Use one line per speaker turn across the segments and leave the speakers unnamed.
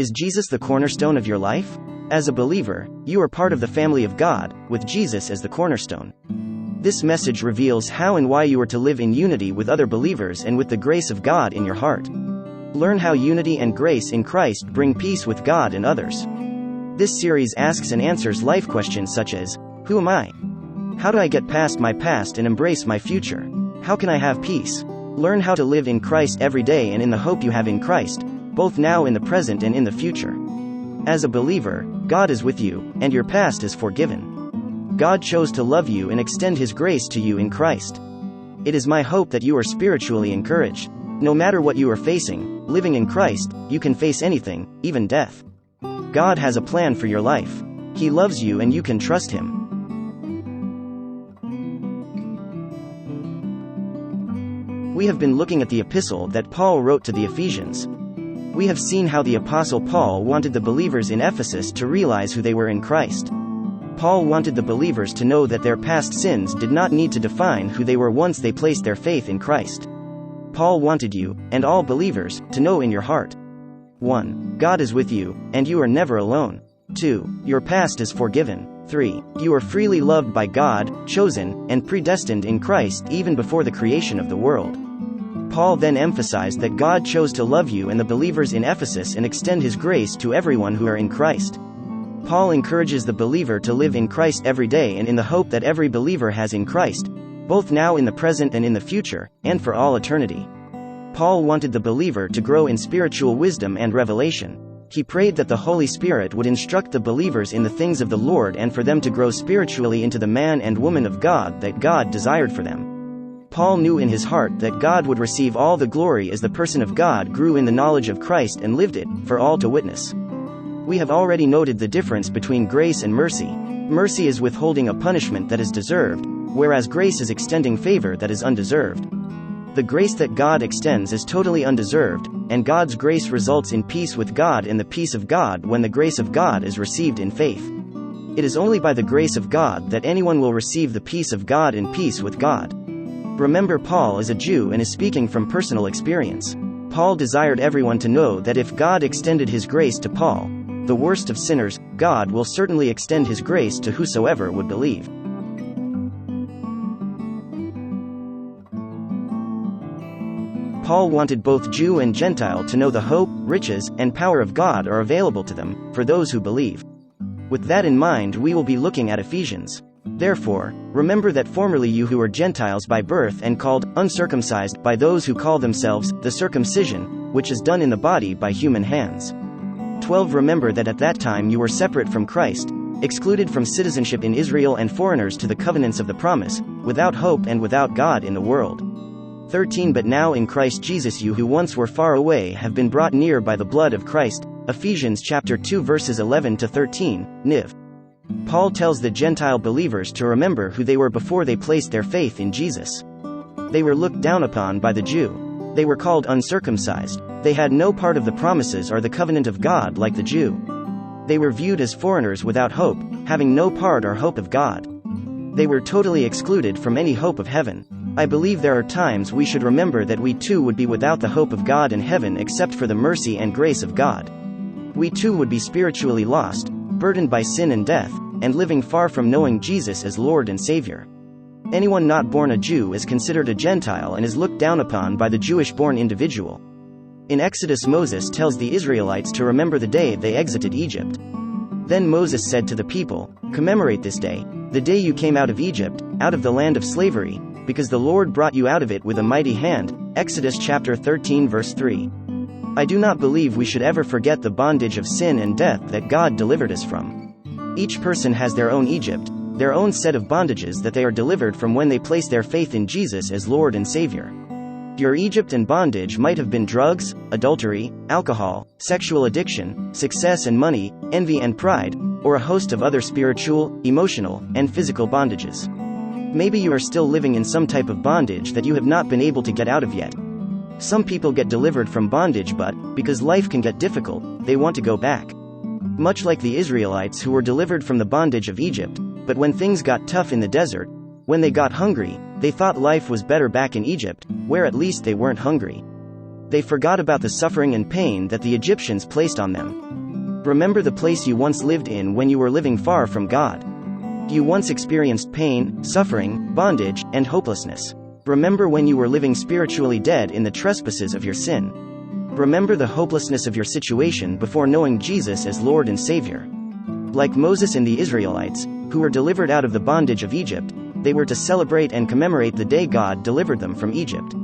Is Jesus the cornerstone of your life? As a believer, you are part of the family of God, with Jesus as the cornerstone. This message reveals how and why you are to live in unity with other believers and with the grace of God in your heart. Learn how unity and grace in Christ bring peace with God and others. This series asks and answers life questions such as, who am I? How do I get past my past and embrace my future? How can I have peace? Learn how to live in Christ every day and in the hope you have in Christ, both now in the present and in the future. As a believer, God is with you, and your past is forgiven. God chose to love you and extend His grace to you in Christ. It is my hope that you are spiritually encouraged. No matter what you are facing, living in Christ, you can face anything, even death. God has a plan for your life. He loves you and you can trust Him. We have been looking at the epistle that Paul wrote to the Ephesians. We have seen how the Apostle Paul wanted the believers in Ephesus to realize who they were in Christ. Paul wanted the believers to know that their past sins did not need to define who they were once they placed their faith in Christ. Paul wanted you, and all believers, to know in your heart. 1. God is with you, and you are never alone. 2. Your past is forgiven. 3. You are freely loved by God, chosen, and predestined in Christ even before the creation of the world. Paul then emphasized that God chose to love you and the believers in Ephesus and extend His grace to everyone who are in Christ. Paul encourages the believer to live in Christ every day and in the hope that every believer has in Christ, both now in the present and in the future, and for all eternity. Paul wanted the believer to grow in spiritual wisdom and revelation. He prayed that the Holy Spirit would instruct the believers in the things of the Lord and for them to grow spiritually into the man and woman of God that God desired for them. Paul knew in his heart that God would receive all the glory as the person of God grew in the knowledge of Christ and lived it, for all to witness. We have already noted the difference between grace and mercy. Mercy is withholding a punishment that is deserved, whereas grace is extending favor that is undeserved. The grace that God extends is totally undeserved, and God's grace results in peace with God and the peace of God when the grace of God is received in faith. It is only by the grace of God that anyone will receive the peace of God and peace with God. Remember, Paul is a Jew and is speaking from personal experience. Paul desired everyone to know that if God extended His grace to Paul, the worst of sinners, God will certainly extend His grace to whosoever would believe. Paul wanted both Jew and Gentile to know the hope, riches, and power of God are available to them, for those who believe. With that in mind, we will be looking at Ephesians. Therefore, remember that formerly you who were Gentiles by birth and called uncircumcised by those who call themselves the circumcision, which is done in the body by human hands. 12. Remember that at that time you were separate from Christ, excluded from citizenship in Israel and foreigners to the covenants of the promise, without hope and without God in the world. 13. But now in Christ Jesus you who once were far away have been brought near by the blood of Christ. Ephesians chapter 2 verses 11 to 13, Niv. Paul tells the Gentile believers to remember who they were before they placed their faith in Jesus. They were looked down upon by the Jew. They were called uncircumcised. They had no part of the promises or the covenant of God like the Jew. They were viewed as foreigners without hope, having no part or hope of God. They were totally excluded from any hope of heaven. I believe there are times we should remember that we too would be without the hope of God in heaven except for the mercy and grace of God. We too would be spiritually lost, burdened by sin and death, and living far from knowing Jesus as Lord and Savior. Anyone not born a Jew is considered a Gentile and is looked down upon by the Jewish-born individual. In Exodus, Moses tells the Israelites to remember the day they exited Egypt. Then Moses said to the people, "Commemorate this day, the day you came out of Egypt, out of the land of slavery, because the Lord brought you out of it with a mighty hand." Exodus chapter 13 verse 3. I do not believe we should ever forget the bondage of sin and death that God delivered us from. Each person has their own Egypt, their own set of bondages that they are delivered from when they place their faith in Jesus as Lord and Savior. Your Egypt and bondage might have been drugs, adultery, alcohol, sexual addiction, success and money, envy and pride, or a host of other spiritual, emotional, and physical bondages. Maybe you are still living in some type of bondage that you have not been able to get out of yet. Some people get delivered from bondage, but, because life can get difficult, they want to go back. Much like the Israelites who were delivered from the bondage of Egypt, but when things got tough in the desert, when they got hungry, they thought life was better back in Egypt, where at least they weren't hungry. They forgot about the suffering and pain that the Egyptians placed on them. Remember the place you once lived in when you were living far from God. You once experienced pain, suffering, bondage, and hopelessness. Remember when you were living spiritually dead in the trespasses of your sin. Remember the hopelessness of your situation before knowing Jesus as Lord and Savior. Like Moses and the Israelites, who were delivered out of the bondage of Egypt, they were to celebrate and commemorate the day God delivered them from Egypt.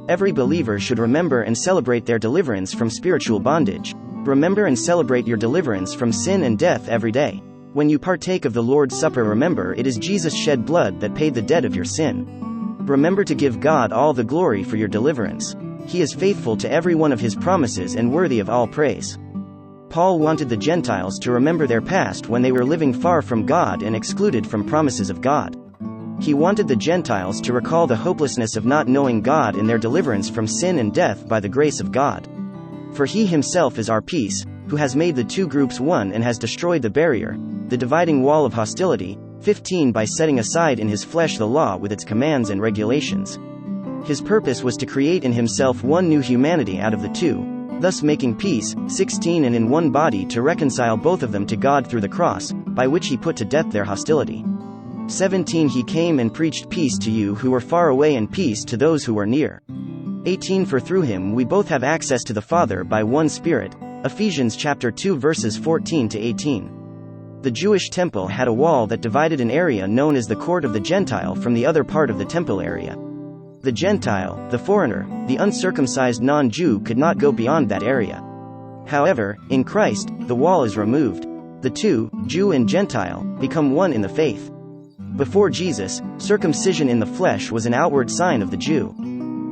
Every believer should remember and celebrate their deliverance from spiritual bondage. Remember and celebrate your deliverance from sin and death every day. When you partake of the Lord's Supper, remember it is Jesus' shed blood that paid the debt of your sin. Remember to give God all the glory for your deliverance. He is faithful to every one of His promises and worthy of all praise. Paul wanted the Gentiles to remember their past when they were living far from God and excluded from promises of God. He wanted the Gentiles to recall the hopelessness of not knowing God in their deliverance from sin and death by the grace of God. For He Himself is our peace, who has made the two groups one and has destroyed the barrier, the dividing wall of hostility, 15 by setting aside in His flesh the law with its commands and regulations. His purpose was to create in Himself one new humanity out of the two, thus making peace, 16 and in one body to reconcile both of them to God through the cross, by which He put to death their hostility. 17 He came and preached peace to you who were far away and peace to those who were near. 18 For through Him we both have access to the Father by one Spirit. Ephesians chapter 2 verses 14 to 18. The Jewish temple had a wall that divided an area known as the court of the Gentile from the other part of the temple area. The Gentile, the foreigner, the uncircumcised non-Jew could not go beyond that area. However, in Christ, the wall is removed. The two, Jew and Gentile, become one in the faith. Before Jesus, circumcision in the flesh was an outward sign of the Jew.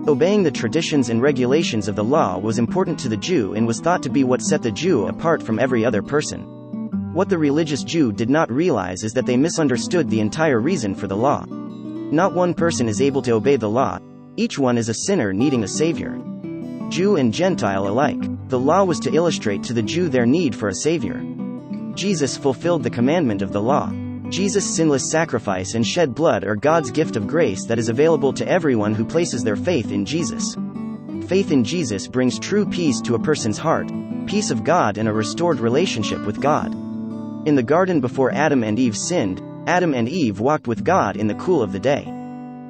Obeying the traditions and regulations of the law was important to the Jew and was thought to be what set the Jew apart from every other person. What the religious Jew did not realize is that they misunderstood the entire reason for the law. Not one person is able to obey the law. Each one is a sinner needing a savior. Jew and Gentile alike. The law was to illustrate to the Jew their need for a savior. Jesus fulfilled the commandment of the law. Jesus' sinless sacrifice and shed blood are God's gift of grace that is available to everyone who places their faith in Jesus. Faith in Jesus brings true peace to a person's heart, peace of God and a restored relationship with God. In the garden before Adam and Eve sinned, Adam and Eve walked with God in the cool of the day.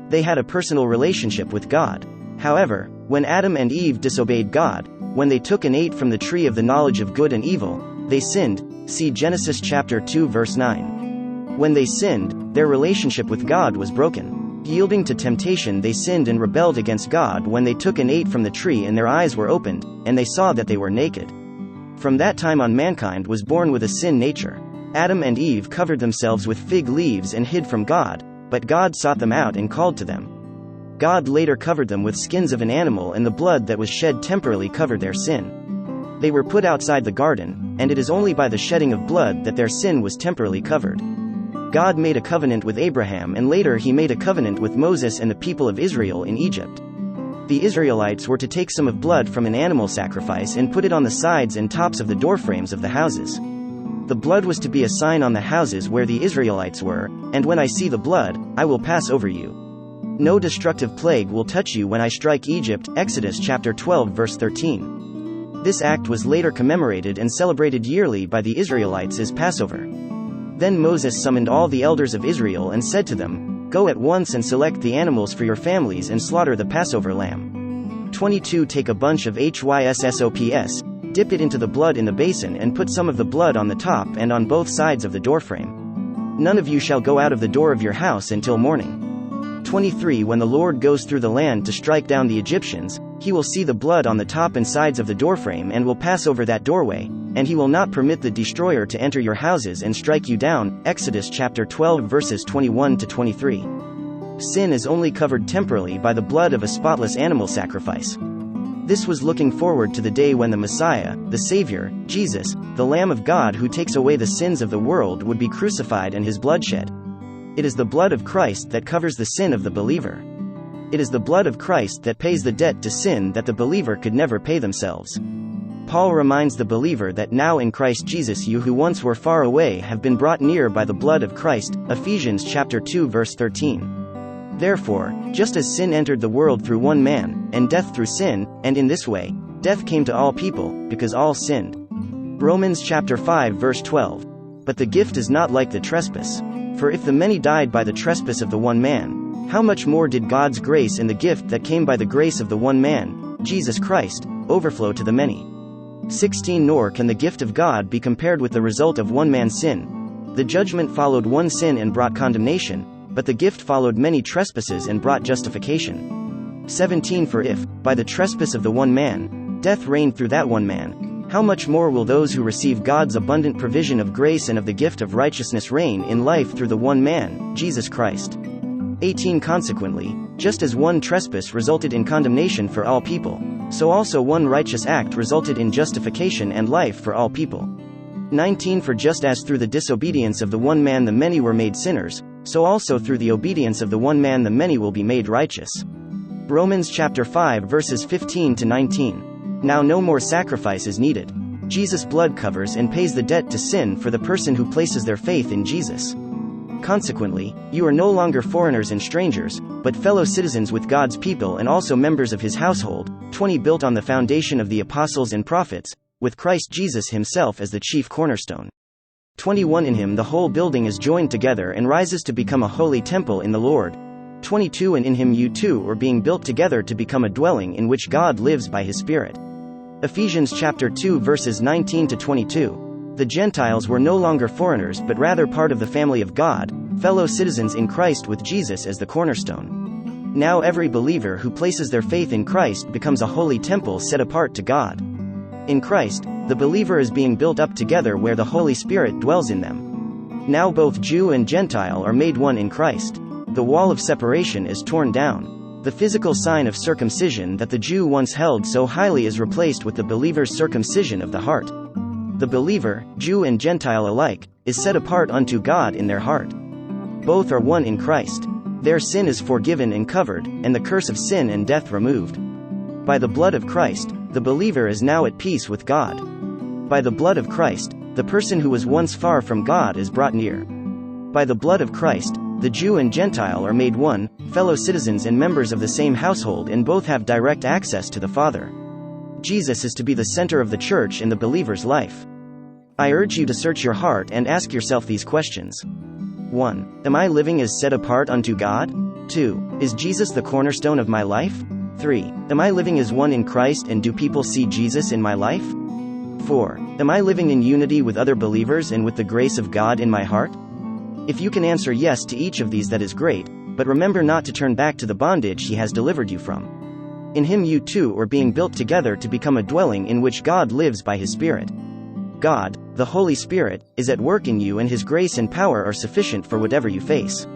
They had a personal relationship with God. However, when Adam and Eve disobeyed God, when they took and ate from the tree of the knowledge of good and evil, they sinned. See Genesis chapter 2 verse 9. When they sinned, their relationship with God was broken. Yielding to temptation, they sinned and rebelled against God when they took and ate from the tree, and their eyes were opened, and they saw that they were naked. From that time on, mankind was born with a sin nature. Adam and Eve covered themselves with fig leaves and hid from God, but God sought them out and called to them. God later covered them with skins of an animal, and the blood that was shed temporarily covered their sin. They were put outside the garden, and it is only by the shedding of blood that their sin was temporarily covered. God made a covenant with Abraham, and later He made a covenant with Moses and the people of Israel in Egypt. The Israelites were to take some of blood from an animal sacrifice and put it on the sides and tops of the doorframes of the houses. The blood was to be a sign on the houses where the Israelites were, and when I see the blood, I will pass over you. No destructive plague will touch you when I strike Egypt. Exodus chapter 12 verse 13. This act was later commemorated and celebrated yearly by the Israelites as Passover. Then Moses summoned all the elders of Israel and said to them, "Go at once and select the animals for your families and slaughter the Passover lamb. 22 Take a bunch of hyssop, dip it into the blood in the basin and put some of the blood on the top and on both sides of the doorframe. None of you shall go out of the door of your house until morning. 23 When the Lord goes through the land to strike down the Egyptians, He will see the blood on the top and sides of the doorframe and will pass over that doorway, and He will not permit the destroyer to enter your houses and strike you down." Exodus chapter 12 verses 21 to 23. Sin is only covered temporarily by the blood of a spotless animal sacrifice. This was looking forward to the day when the Messiah, the Savior, Jesus, the Lamb of God who takes away the sins of the world, would be crucified and His blood shed. It is the blood of Christ that covers the sin of the believer. It is the blood of Christ that pays the debt to sin that the believer could never pay themselves. Paul reminds the believer that now in Christ Jesus you who once were far away have been brought near by the blood of Christ. Ephesians chapter 2 verse 13. Therefore, just as sin entered the world through one man, and death through sin, and in this way, death came to all people, because all sinned. Romans chapter 5 verse 12. But the gift is not like the trespass. For if the many died by the trespass of the one man, how much more did God's grace and the gift that came by the grace of the one man, Jesus Christ, overflow to the many? 16 Nor can the gift of God be compared with the result of one man's sin. The judgment followed one sin and brought condemnation, but the gift followed many trespasses and brought justification. 17 For if, by the trespass of the one man, death reigned through that one man, how much more will those who receive God's abundant provision of grace and of the gift of righteousness reign in life through the one man, Jesus Christ? 18 Consequently, just as one trespass resulted in condemnation for all people, so also one righteous act resulted in justification and life for all people. 19 For just as through the disobedience of the one man the many were made sinners, so also through the obedience of the one man the many will be made righteous. Romans chapter 5 verses 15 to 19. Now no more sacrifice is needed. Jesus' blood covers and pays the debt to sin for the person who places their faith in Jesus. Consequently, you are no longer foreigners and strangers, but fellow citizens with God's people and also members of his household. 20 Built on the foundation of the apostles and prophets, with Christ Jesus himself as the chief cornerstone. 21 In him the whole building is joined together and rises to become a holy temple in the Lord. 22 And in him you too are being built together to become a dwelling in which God lives by his Spirit. Ephesians chapter 2 verses 19 to 22. The Gentiles were no longer foreigners but rather part of the family of God, fellow citizens in Christ with Jesus as the cornerstone. Now every believer who places their faith in Christ becomes a holy temple set apart to God. In Christ, the believer is being built up together where the Holy Spirit dwells in them. Now both Jew and Gentile are made one in Christ. The wall of separation is torn down. The physical sign of circumcision that the Jew once held so highly is replaced with the believer's circumcision of the heart. The believer, Jew and Gentile alike, is set apart unto God in their heart. Both are one in Christ. Their sin is forgiven and covered, and the curse of sin and death removed. By the blood of Christ, the believer is now at peace with God. By the blood of Christ, the person who was once far from God is brought near. By the blood of Christ, the Jew and Gentile are made one, fellow citizens and members of the same household, and both have direct access to the Father. Jesus is to be the center of the church in the believer's life. I urge you to search your heart and ask yourself these questions. 1. Am I living as set apart unto God? 2. Is Jesus the cornerstone of my life? 3. Am I living as one in Christ, and do people see Jesus in my life? 4. Am I living in unity with other believers and with the grace of God in my heart? If you can answer yes to each of these, that is great, but remember not to turn back to the bondage he has delivered you from. In him you too are being built together to become a dwelling in which God lives by his Spirit. God, the Holy Spirit, is at work in you, and his grace and power are sufficient for whatever you face.